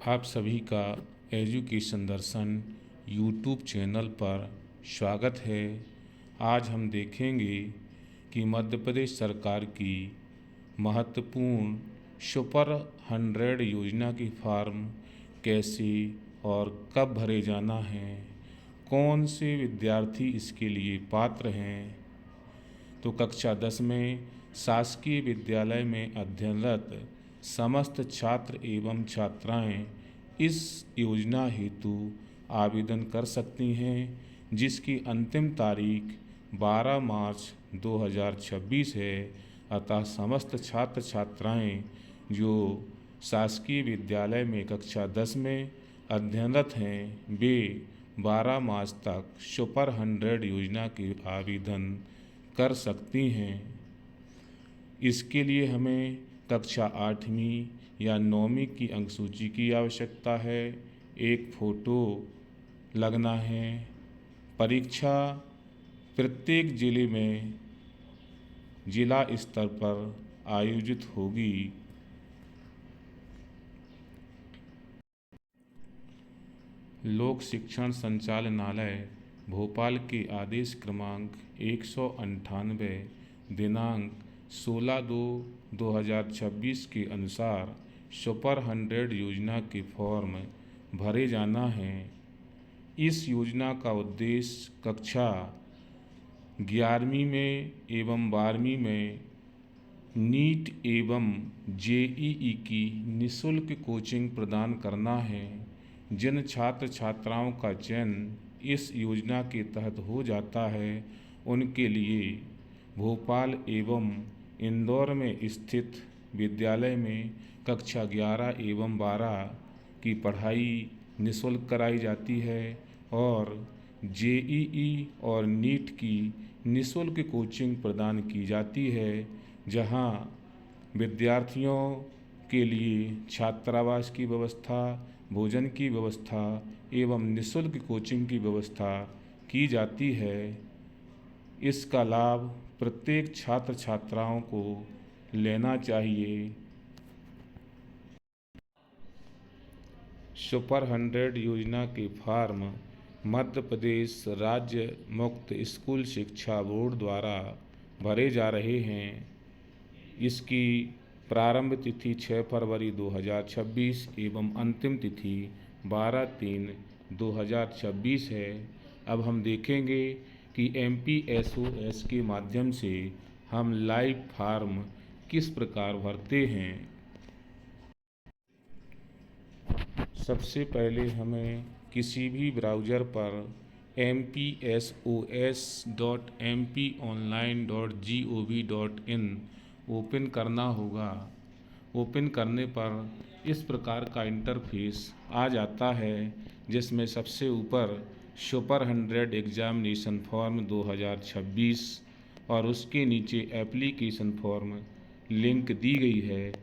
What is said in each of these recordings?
आप सभी का एजुकेशन दर्शन यूट्यूब चैनल पर स्वागत है। आज हम देखेंगे कि मध्य प्रदेश सरकार की महत्वपूर्ण सुपर 100 योजना की फॉर्म कैसे और कब भरे जाना है, कौन से विद्यार्थी इसके लिए पात्र हैं। तो कक्षा 10 में शासकीय विद्यालय में अध्ययनरत समस्त छात्र एवं छात्राएं इस योजना हेतु आवेदन कर सकती हैं, जिसकी अंतिम तारीख 12 मार्च 2026 है। अतः समस्त छात्र छात्राएं जो शासकीय विद्यालय में कक्षा 10 में अध्ययनरत हैं, वे 12 मार्च तक सुपर 100 योजना के आवेदन कर सकती हैं। इसके लिए हमें कक्षा 8वीं या 9वीं की अंकसूची की आवश्यकता है। एक फ़ोटो लगना है। परीक्षा प्रत्येक जिले में जिला स्तर पर आयोजित होगी। लोक शिक्षण संचालनालय भोपाल के आदेश क्रमांक 198 दिनांक 16/2/2026 के अनुसार सुपर 100 योजना के फॉर्म भरे जाना है। इस योजना का उद्देश्य कक्षा 11वीं में एवं 12वीं में नीट एवं जेईई की निःशुल्क कोचिंग प्रदान करना है। जिन छात्र छात्राओं का चयन इस योजना के तहत हो जाता है, उनके लिए भोपाल एवं इंदौर में स्थित विद्यालय में कक्षा 11 एवं 12 की पढ़ाई निःशुल्क कराई जाती है और जेईई और नीट की निःशुल्क कोचिंग प्रदान की जाती है, जहां विद्यार्थियों के लिए छात्रावास की व्यवस्था, भोजन की व्यवस्था एवं निःशुल्क कोचिंग की व्यवस्था की जाती है। इसका लाभ प्रत्येक छात्र छात्राओं को लेना चाहिए। सुपर 100 योजना के फॉर्म मध्य प्रदेश राज्य मुक्त स्कूल शिक्षा बोर्ड द्वारा भरे जा रहे हैं। इसकी प्रारंभ तिथि 6 फरवरी 2026 एवं अंतिम तिथि 12/3/2026 है। अब हम देखेंगे कि MPSOS के माध्यम से हम लाइव फॉर्म किस प्रकार भरते हैं। सबसे पहले हमें किसी भी ब्राउज़र पर mpsos.mponline.gov.in ओपन करना होगा। ओपन करने पर इस प्रकार का इंटरफेस आ जाता है, जिसमें सबसे ऊपर सुपर 100 एग्जामिनेशन फॉर्म 2026 और उसके नीचे एप्लीकेशन फॉर्म लिंक दी गई है।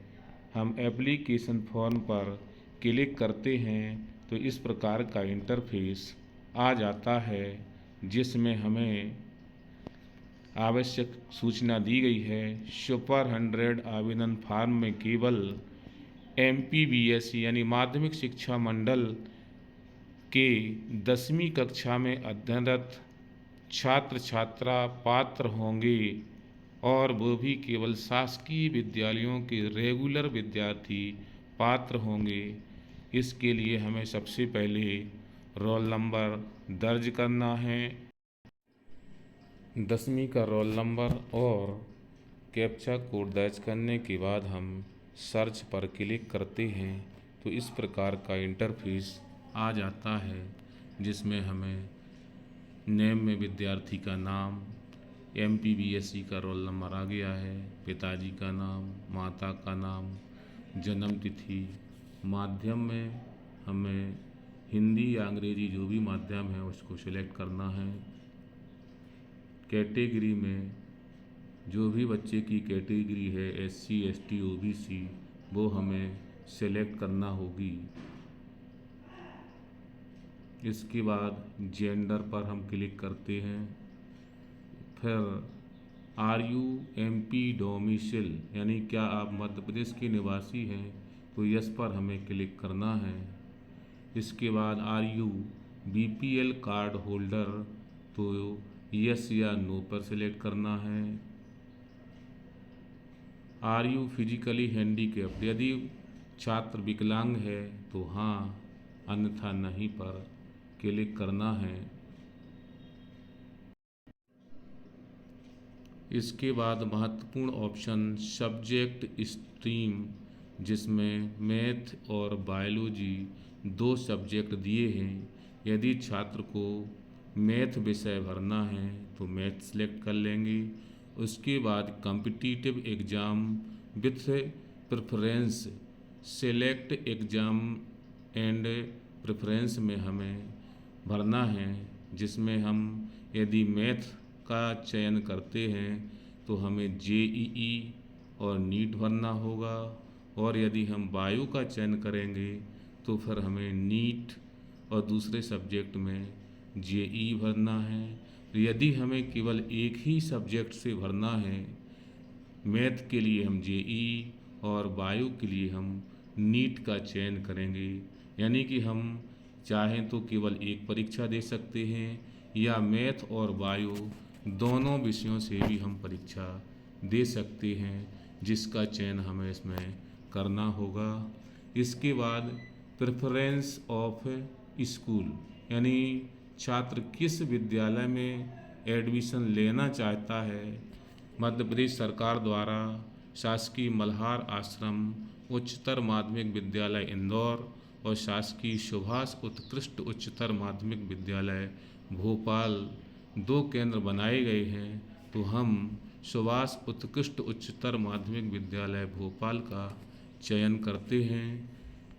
हम एप्लीकेशन फॉर्म पर क्लिक करते हैं तो इस प्रकार का इंटरफेस आ जाता है, जिसमें हमें आवश्यक सूचना दी गई है। सुपर 100 आवेदन फॉर्म में केवल MPBS यानी माध्यमिक शिक्षा मंडल के 10वीं कक्षा में अध्ययनरत छात्र छात्रा पात्र होंगे और वो भी केवल शासकीय विद्यालयों के रेगुलर विद्यार्थी पात्र होंगे। इसके लिए हमें सबसे पहले रोल नंबर दर्ज करना है। 10वीं का रोल नंबर और कैप्चा कोड दर्ज करने के बाद हम सर्च पर क्लिक करते हैं तो इस प्रकार का इंटरफेस आ जाता है, जिसमें हमें नेम में विद्यार्थी का नाम, MPBSE का रोल नंबर आ गया है, पिताजी का नाम, माता का नाम, जन्म तिथि, माध्यम में हमें हिंदी या अंग्रेजी जो भी माध्यम है उसको सिलेक्ट करना है। कैटेगरी में जो भी बच्चे की कैटेगरी है SC ST OBC वो हमें सेलेक्ट करना होगी। इसके बाद जेंडर पर हम क्लिक करते हैं। फिर आर यू MP डोमिसाइल यानी क्या आप मध्य प्रदेश के निवासी हैं तो यस पर हमें क्लिक करना है। इसके बाद are you BPL card holder, तो यस या नो पर सिलेक्ट करना है। आर यू फिजिकली हैंडीकैप्ड, यदि छात्र विकलांग है तो हाँ, अन्यथा नहीं पर क्लिक करना है। इसके बाद महत्वपूर्ण ऑप्शन सब्जेक्ट स्ट्रीम, जिसमें मैथ और बायोलॉजी 2 सब्जेक्ट दिए हैं। यदि छात्र को मैथ विषय भरना है तो मैथ सेलेक्ट कर लेंगे। उसके बाद competitive exam with preference, select exam and preference में हमें भरना है, जिसमें हम यदि मैथ का चयन करते हैं तो हमें जेईई और नीट भरना होगा, और यदि हम बायो का चयन करेंगे तो फिर हमें नीट और दूसरे सब्जेक्ट में जेईई भरना है। यदि हमें केवल एक ही सब्जेक्ट से भरना है, मैथ के लिए हम जेईई और बायो के लिए हम नीट का चयन करेंगे। यानी कि हम चाहें तो केवल एक परीक्षा दे सकते हैं, या मैथ और बायो दोनों विषयों से भी हम परीक्षा दे सकते हैं, जिसका चयन हमें इसमें करना होगा। इसके बाद प्रेफरेंस ऑफ स्कूल, यानी छात्र किस विद्यालय में एडमिशन लेना चाहता है। मध्य प्रदेश सरकार द्वारा शासकीय मल्हार आश्रम उच्चतर माध्यमिक विद्यालय इंदौर और शासकीय सुभाष उत्कृष्ट उच्चतर माध्यमिक विद्यालय भोपाल 2 केंद्र बनाए गए हैं, तो हम सुभाष उत्कृष्ट उच्चतर माध्यमिक विद्यालय भोपाल का चयन करते हैं।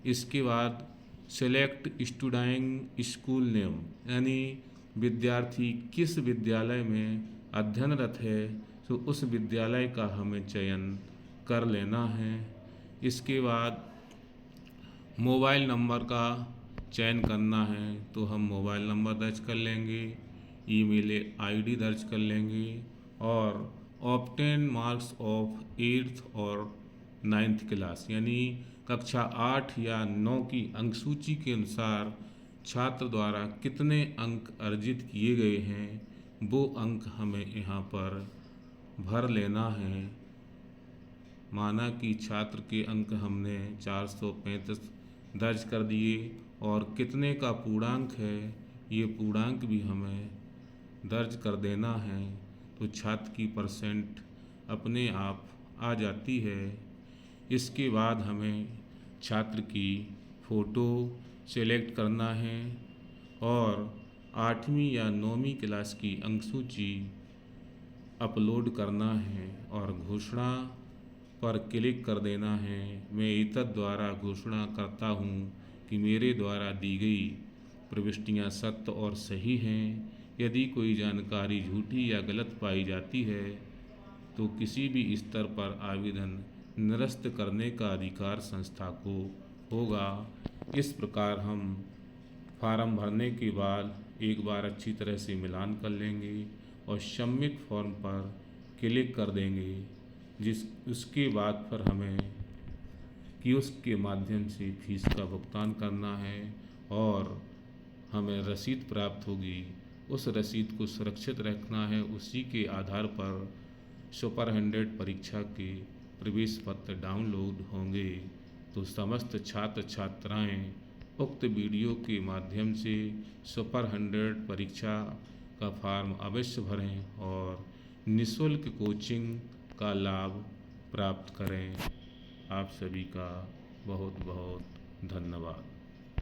इसके बाद सेलेक्ट स्टूडेंट स्कूल नेम, यानी विद्यार्थी किस विद्यालय में अध्ययनरत है तो उस विद्यालय का हमें चयन कर लेना है। इसके बाद मोबाइल नंबर का चयन करना है, तो हम मोबाइल नंबर दर्ज कर लेंगे, ईमेल आईडी दर्ज कर लेंगे, और ऑब्टेन मार्क्स ऑफ 8th और 9th क्लास, यानी कक्षा 8 या 9 की अंक सूची के अनुसार छात्र द्वारा कितने अंक अर्जित किए गए हैं, वो अंक हमें यहाँ पर भर लेना है। माना कि छात्र के अंक हमने 435 दर्ज कर दिए, और कितने का पूर्णांक है ये पूर्णांक भी हमें दर्ज कर देना है, तो छात्र की परसेंट अपने आप आ जाती है। इसके बाद हमें छात्र की फ़ोटो सेलेक्ट करना है, और 8वीं या 9वीं क्लास की अंकसूची अपलोड करना है, और घोषणा पर क्लिक कर देना है। मैं एतद द्वारा घोषणा करता हूँ कि मेरे द्वारा दी गई प्रविष्टियाँ सत्य और सही हैं। यदि कोई जानकारी झूठी या गलत पाई जाती है तो किसी भी स्तर पर आवेदन निरस्त करने का अधिकार संस्था को होगा। इस प्रकार हम फार्म भरने के बाद एक बार अच्छी तरह से मिलान कर लेंगे और सबमिट फॉर्म पर क्लिक कर देंगे, उसके बाद फिर हमें कियोस्क के माध्यम से फीस का भुगतान करना है, और हमें रसीद प्राप्त होगी। उस रसीद को सुरक्षित रखना है, उसी के आधार पर सुपर 100 परीक्षा के प्रवेश पत्र डाउनलोड होंगे। तो समस्त छात्र छात्राएं उक्त वीडियो के माध्यम से सुपर 100 परीक्षा का फॉर्म अवश्य भरें और निःशुल्क कोचिंग का लाभ प्राप्त करें। आप सभी का बहुत बहुत धन्यवाद।